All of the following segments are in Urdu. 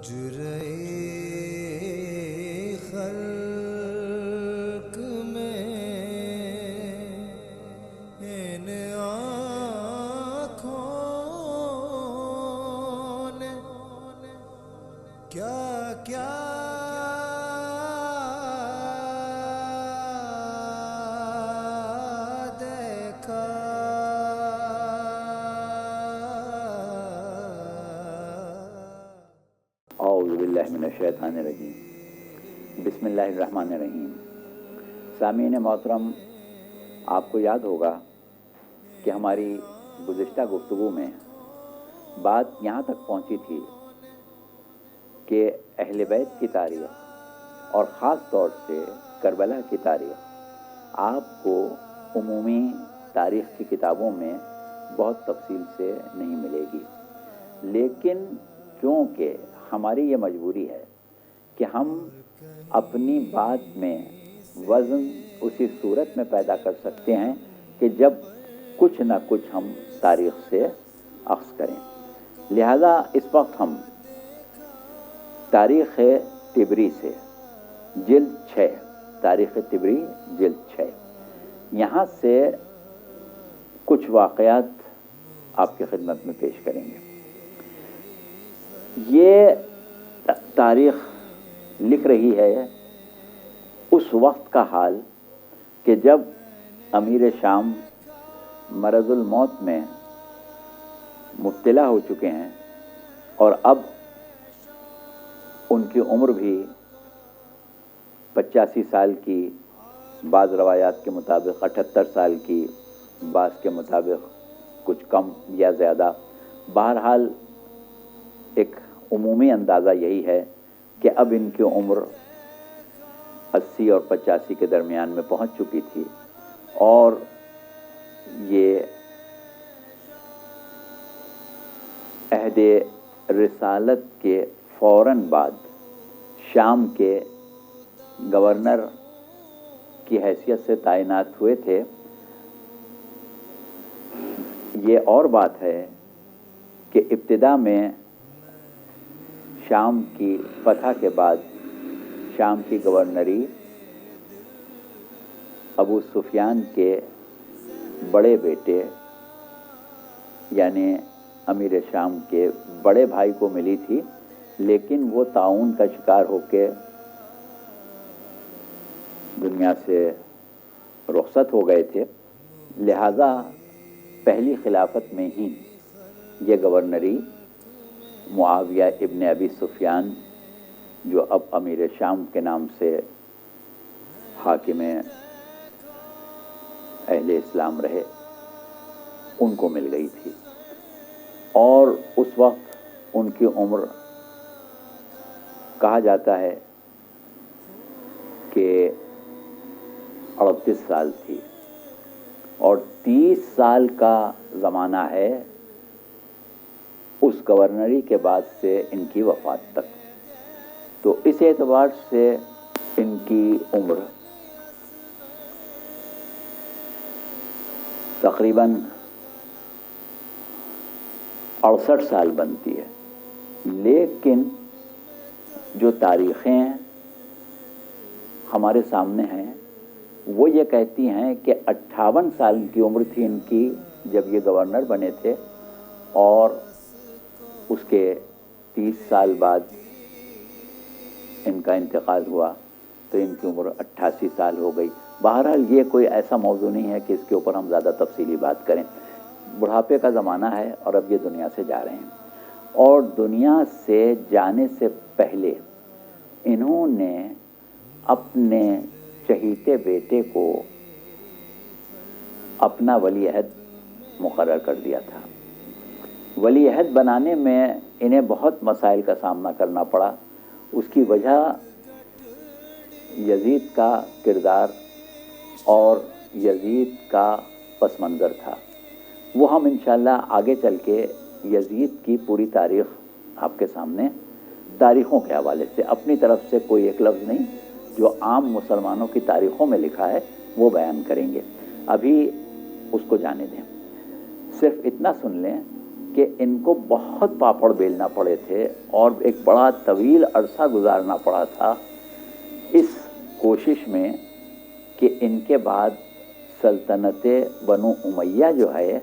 حجرے خلق میں ان آنکھوں نے کیا کیا دیکھا۔ اعوذ باللہ من الشیطان الرجیم، بسم اللہ الرحمن الرحیم۔ سامعین محترم، آپ کو یاد ہوگا کہ ہماری گزشتہ گفتگو میں بات یہاں تک پہنچی تھی کہ اہل بیت کی تاریخ اور خاص طور سے کربلا کی تاریخ آپ کو عمومی تاریخ کی کتابوں میں بہت تفصیل سے نہیں ملے گی، لیکن کیونکہ ہماری یہ مجبوری ہے کہ ہم اپنی بات میں وزن اسی صورت میں پیدا کر سکتے ہیں کہ جب کچھ نہ کچھ ہم تاریخ سے اخذ کریں، لہذا اس وقت ہم تاریخ طبری سے جلد 6 تاریخ طبری جلد 6 یہاں سے کچھ واقعات آپ کی خدمت میں پیش کریں گے۔ یہ تاریخ لکھ رہی ہے اس وقت کا حال کہ جب امیر شام مرض الموت میں مبتلا ہو چکے ہیں اور اب ان کی عمر بھی 85 سال کی، بعض روایات کے مطابق 78 سال کی، بعض کے مطابق کچھ کم یا زیادہ، بہرحال ایک عمومی اندازہ یہی ہے کہ اب ان کی عمر 80 اور 85 کے درمیان میں پہنچ چکی تھی، اور یہ عہد رسالت کے فوراً بعد شام کے گورنر کی حیثیت سے تعینات ہوئے تھے۔ یہ اور بات ہے کہ ابتدا میں شام کی فتح کے بعد شام کی گورنری ابو سفیان کے بڑے بیٹے یعنی امیر شام کے بڑے بھائی کو ملی تھی، لیکن وہ طاعون کا شکار ہو کے دنیا سے رخصت ہو گئے تھے، لہذا پہلی خلافت میں ہی یہ گورنری معاویہ ابن ابی سفیان، جو اب امیر شام کے نام سے حاکم اہل اسلام رہے، ان کو مل گئی تھی، اور اس وقت ان کی عمر کہا جاتا ہے کہ 38 سال تھی، اور 30 سال کا زمانہ ہے اس گورنری کے بعد سے ان کی وفات تک۔ تو اس اعتبار سے ان کی عمر تقریباً 68 سال بنتی ہے، لیکن جو تاریخیں ہمارے سامنے ہیں وہ یہ کہتی ہیں کہ 58 سال کی عمر تھی ان کی جب یہ گورنر بنے تھے، اور اس کے 30 سال بعد ان کا انتقال ہوا تو ان کی عمر 88 سال ہو گئی۔ بہرحال یہ کوئی ایسا موضوع نہیں ہے کہ اس کے اوپر ہم زیادہ تفصیلی بات کریں۔ بڑھاپے کا زمانہ ہے اور اب یہ دنیا سے جا رہے ہیں، اور دنیا سے جانے سے پہلے انہوں نے اپنے چہیتے بیٹے کو اپنا ولی عہد مقرر کر دیا تھا۔ ولی عہد بنانے میں انہیں بہت مسائل کا سامنا کرنا پڑا۔ اس کی وجہ یزید کا کردار اور یزید کا پس منظر تھا۔ وہ ہم انشاءاللہ آگے چل کے یزید کی پوری تاریخ آپ کے سامنے تاریخوں کے حوالے سے، اپنی طرف سے کوئی ایک لفظ نہیں، جو عام مسلمانوں کی تاریخوں میں لکھا ہے وہ بیان کریں گے۔ ابھی اس کو جانے دیں، صرف اتنا سن لیں کہ ان کو بہت پاپڑ بیلنا پڑے تھے اور ایک بڑا طویل عرصہ گزارنا پڑا تھا اس کوشش میں کہ ان کے بعد سلطنت بنو امیہ جو ہے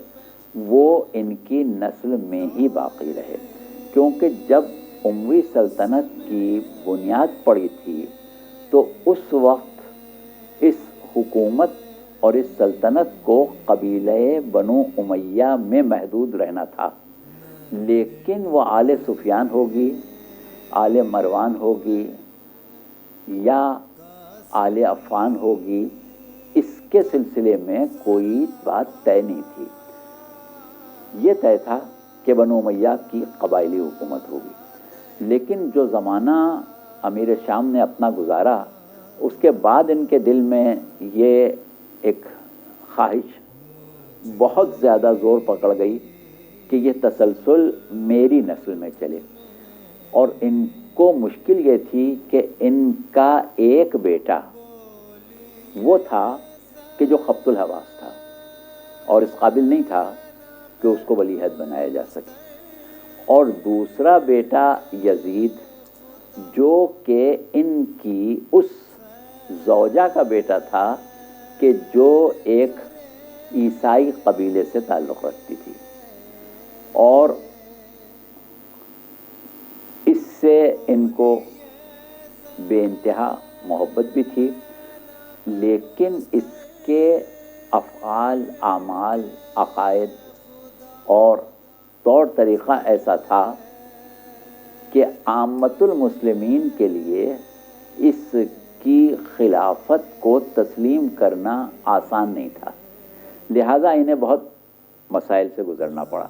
وہ ان کی نسل میں ہی باقی رہے، کیونکہ جب اموی سلطنت کی بنیاد پڑی تھی تو اس وقت اس حکومت اور اس سلطنت کو قبیلہ بنو امیہ میں محدود رہنا تھا، لیکن وہ آل سفیان ہوگی، آل مروان ہوگی یا آل عفان ہوگی، اس کے سلسلے میں کوئی بات طے نہیں تھی۔ یہ طے تھا کہ بنو امیہ کی قبائلی حکومت ہوگی، لیکن جو زمانہ امیر شام نے اپنا گزارا اس کے بعد ان کے دل میں یہ ایک خواہش بہت زیادہ زور پکڑ گئی کہ یہ تسلسل میری نسل میں چلے، اور ان کو مشکل یہ تھی کہ ان کا ایک بیٹا وہ تھا کہ جو خبط الحواس تھا اور اس قابل نہیں تھا کہ اس کو ولی عہد بنایا جا سکے، اور دوسرا بیٹا یزید جو کہ ان کی اس زوجہ کا بیٹا تھا کہ جو ایک عیسائی قبیلے سے تعلق رکھتی تھی، اور اس سے ان کو بے انتہا محبت بھی تھی، لیکن اس کے افعال، اعمال، عقائد اور طور طریقہ ایسا تھا کہ عامۃ المسلمین کے لیے اس کی خلافت کو تسلیم کرنا آسان نہیں تھا، لہٰذا انہیں بہت مسائل سے گزرنا پڑا،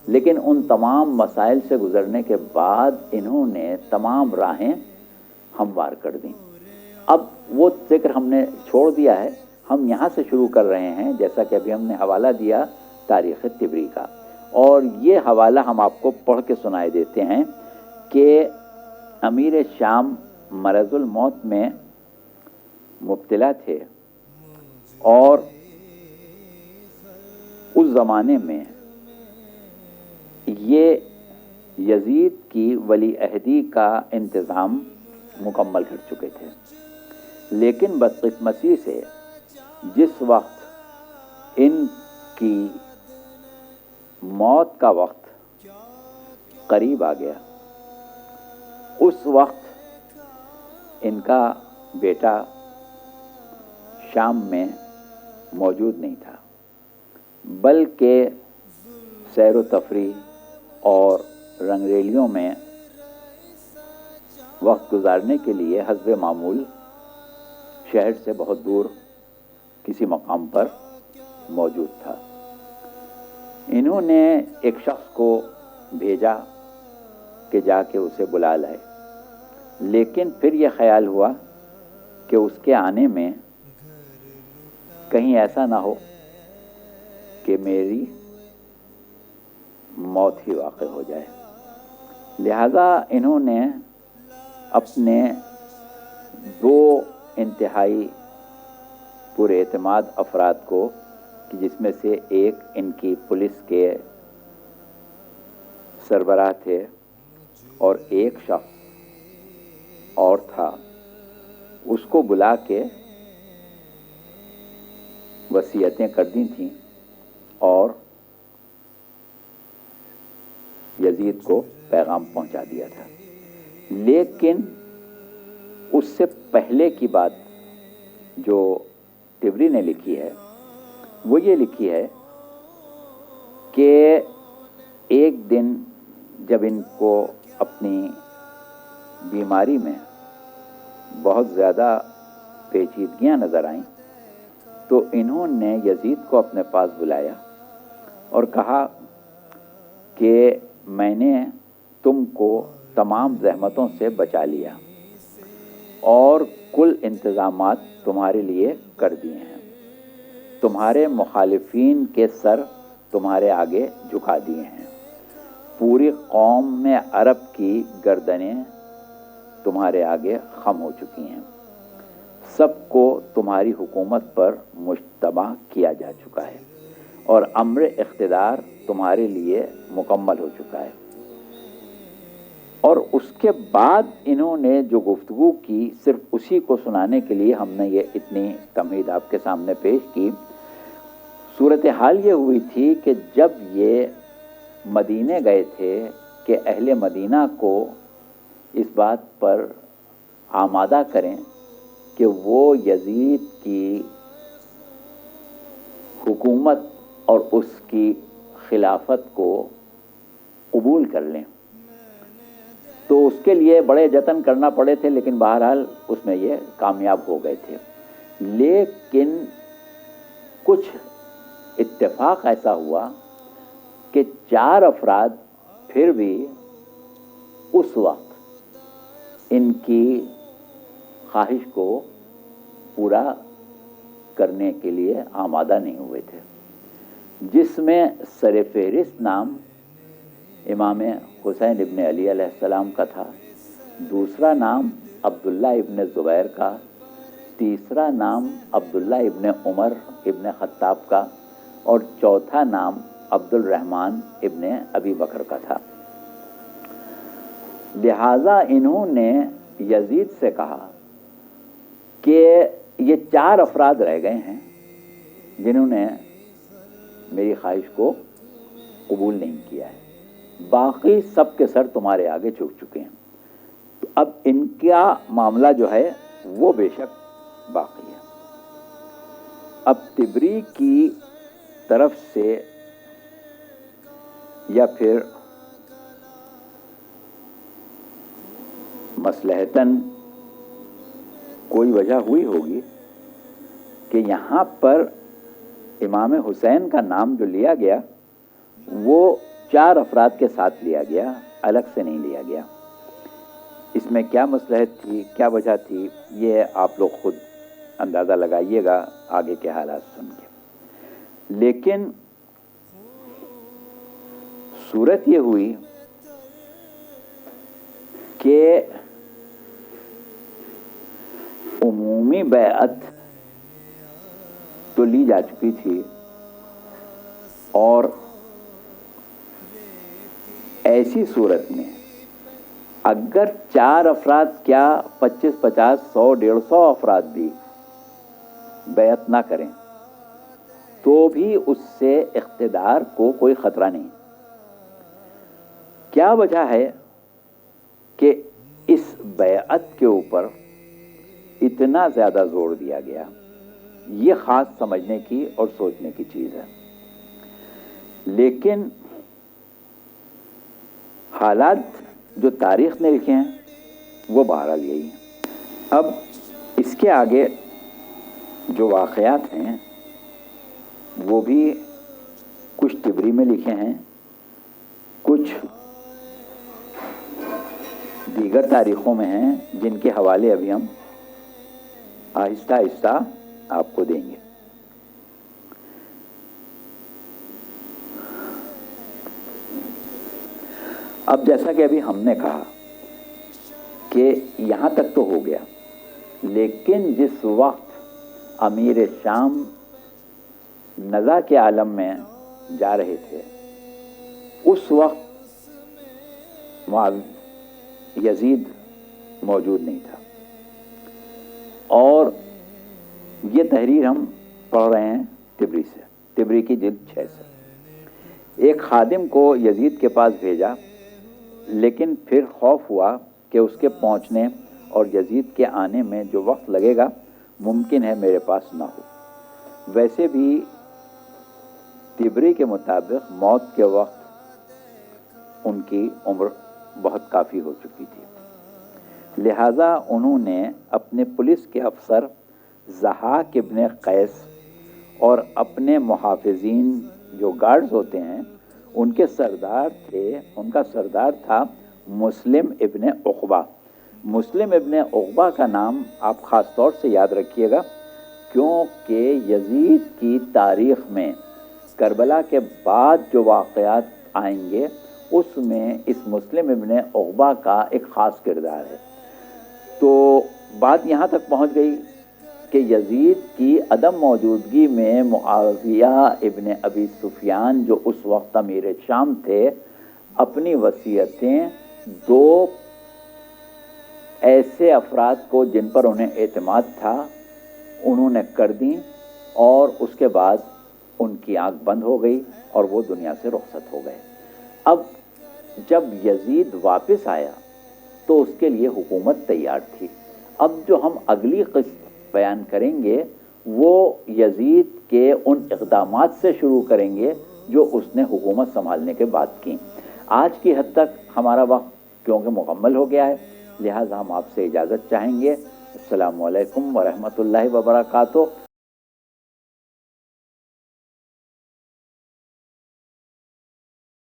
لیکن ان تمام مسائل سے گزرنے کے بعد انہوں نے تمام راہیں ہموار کر دیں۔ اب وہ ذکر ہم نے چھوڑ دیا ہے، ہم یہاں سے شروع کر رہے ہیں، جیسا کہ ابھی ہم نے حوالہ دیا تاریخ طبری کا، اور یہ حوالہ ہم آپ کو پڑھ کے سنائے دیتے ہیں کہ امیر شام مرض الموت میں مبتلا تھے، اور اس زمانے میں یہ یزید کی ولی عہدی کا انتظام مکمل کر چکے تھے، لیکن بدقسمتی سے جس وقت ان کی موت کا وقت قریب آ گیا، اس وقت ان کا بیٹا شام میں موجود نہیں تھا، بلکہ سیر و تفریح اور رنگ ریلیوں میں وقت گزارنے کے لیے حسب معمول شہر سے بہت دور کسی مقام پر موجود تھا۔ انہوں نے ایک شخص کو بھیجا کہ جا کے اسے بلا لائے، لیکن پھر یہ خیال ہوا کہ اس کے آنے میں کہیں ایسا نہ ہو کہ میری موت ہی واقع ہو جائے، لہذا انہوں نے اپنے دو انتہائی پر اعتماد افراد کو، کہ جس میں سے ایک ان کی پولیس کے سربراہ تھے اور ایک شخص اور تھا، اس کو بلا کے وصیتیں کر دی تھیں اور یزید کو پیغام پہنچا دیا تھا۔ لیکن اس سے پہلے کی بات جو طبری نے لکھی ہے وہ یہ لکھی ہے کہ ایک دن جب ان کو اپنی بیماری میں بہت زیادہ پیچیدگیاں نظر آئیں تو انہوں نے یزید کو اپنے پاس بلایا اور کہا کہ میں نے تم کو تمام زحمتوں سے بچا لیا اور کل انتظامات تمہارے لیے کر دیے ہیں، تمہارے مخالفین کے سر تمہارے آگے جھکا دیے ہیں، پوری قوم میں عرب کی گردنیں تمہارے آگے خم ہو چکی ہیں، سب کو تمہاری حکومت پر مجتمع کیا جا چکا ہے اور امر اقتدار تمہارے لیے مکمل ہو چکا ہے. اور اس کے بعد انہوں نے جو گفتگو کی صرف اسی کو سنانے کے لیے ہم نے یہ اتنی تمہید آپ کے سامنے پیش کی. صورتحال یہ ہوئی تھی کہ جب یہ مدینے گئے تھے کہ اہل مدینہ کو اس بات پر آمادہ کریں کہ وہ یزید کی حکومت اور اس کی خلافت کو قبول کر لیں، تو اس کے لیے بڑے جتن کرنا پڑے تھے، لیکن بہرحال اس میں یہ کامیاب ہو گئے تھے. لیکن کچھ اتفاق ایسا ہوا کہ 4 افراد پھر بھی اس وقت ان کی خواہش کو پورا کرنے کے لیے آمادہ نہیں ہوئے تھے، جس میں سر فہرست نام امام حسین ابن علی علیہ السلام کا تھا، دوسرا نام عبداللہ ابن زبیر کا، تیسرا نام عبداللہ ابن عمر ابن خطاب کا، اور چوتھا نام عبد الرحمن ابن ابی بکر کا تھا. لہذا انہوں نے یزید سے کہا کہ یہ 4 افراد رہ گئے ہیں جنہوں نے میری خواہش کو قبول نہیں کیا ہے، باقی سب کے سر تمہارے آگے جھک چکے ہیں. تو اب ان کا معاملہ جو ہے وہ بے شک باقی ہے. اب طبری کی طرف سے یا پھر مصلحتاً کوئی وجہ ہوئی ہوگی کہ یہاں پر امام حسین کا نام جو لیا گیا وہ 4 افراد کے ساتھ لیا گیا، الگ سے نہیں لیا گیا. اس میں کیا مصلحت تھی، کیا وجہ تھی، یہ آپ لوگ خود اندازہ لگائیے گا آگے کے حالات سن کے. لیکن صورت یہ ہوئی کہ عمومی بیعت تو لی جا چکی تھی، اور ایسی صورت میں اگر 4 افراد کیا 25 50 100 150 افراد بھی بیعت نہ کریں تو بھی اس سے اقتدار کو کوئی خطرہ نہیں. کیا وجہ ہے کہ اس بیعت کے اوپر اتنا زیادہ زور دیا گیا؟ یہ خاص سمجھنے کی اور سوچنے کی چیز ہے. لیکن حالات جو تاریخ نے لکھے ہیں وہ بہرحال یہی ہیں. اب اس کے آگے جو واقعات ہیں وہ بھی کچھ طبری میں لکھے ہیں، کچھ دیگر تاریخوں میں ہیں، جن کے حوالے ابھی ہم آہستہ آہستہ آپ کو دیں گے. اب جیسا کہ ابھی ہم نے کہا کہ یہاں تک تو ہو گیا، لیکن جس وقت امیر شام نزا کے عالم میں جا رہے تھے اس وقت یزید موجود نہیں تھا. اور یہ تحریر ہم پڑھ رہے ہیں طبری سے، طبری کی جلد 6 سے. ایک خادم کو یزید کے پاس بھیجا، لیکن پھر خوف ہوا کہ اس کے پہنچنے اور یزید کے آنے میں جو وقت لگے گا ممکن ہے میرے پاس نہ ہو. ویسے بھی طبری کے مطابق موت کے وقت ان کی عمر بہت کافی ہو چکی تھی. لہذا انہوں نے اپنے پولیس کے افسر ضحاک ابن قیس اور اپنے محافظین جو گارڈز ہوتے ہیں ان کے سردار تھے، ان کا سردار تھا مسلم ابن عقبہ. مسلم ابن عقبہ کا نام آپ خاص طور سے یاد رکھیے گا، کیونکہ یزید کی تاریخ میں کربلا کے بعد جو واقعات آئیں گے اس میں اس مسلم ابن عقبہ کا ایک خاص کردار ہے. تو بات یہاں تک پہنچ گئی کہ یزید کی عدم موجودگی میں معاویہ ابن ابی سفیان جو اس وقت امیر شام تھے، اپنی وصیتیں دو ایسے افراد کو جن پر انہیں اعتماد تھا انہوں نے کر دیں، اور اس کے بعد ان کی آنکھ بند ہو گئی اور وہ دنیا سے رخصت ہو گئے۔ اب جب یزید واپس آیا تو اس کے لیے حکومت تیار تھی۔ اب جو ہم اگلی قسط بیان کریں گے وہ یزید کے ان اقدامات سے شروع کریں گے جو اس نے حکومت سنبھالنے کے بعد کی۔ آج کی حد تک ہمارا وقت کیونکہ مکمل ہو گیا ہے، لہٰذا ہم آپ سے اجازت چاہیں گے۔ السلام علیکم ورحمۃ اللہ وبرکاتہ۔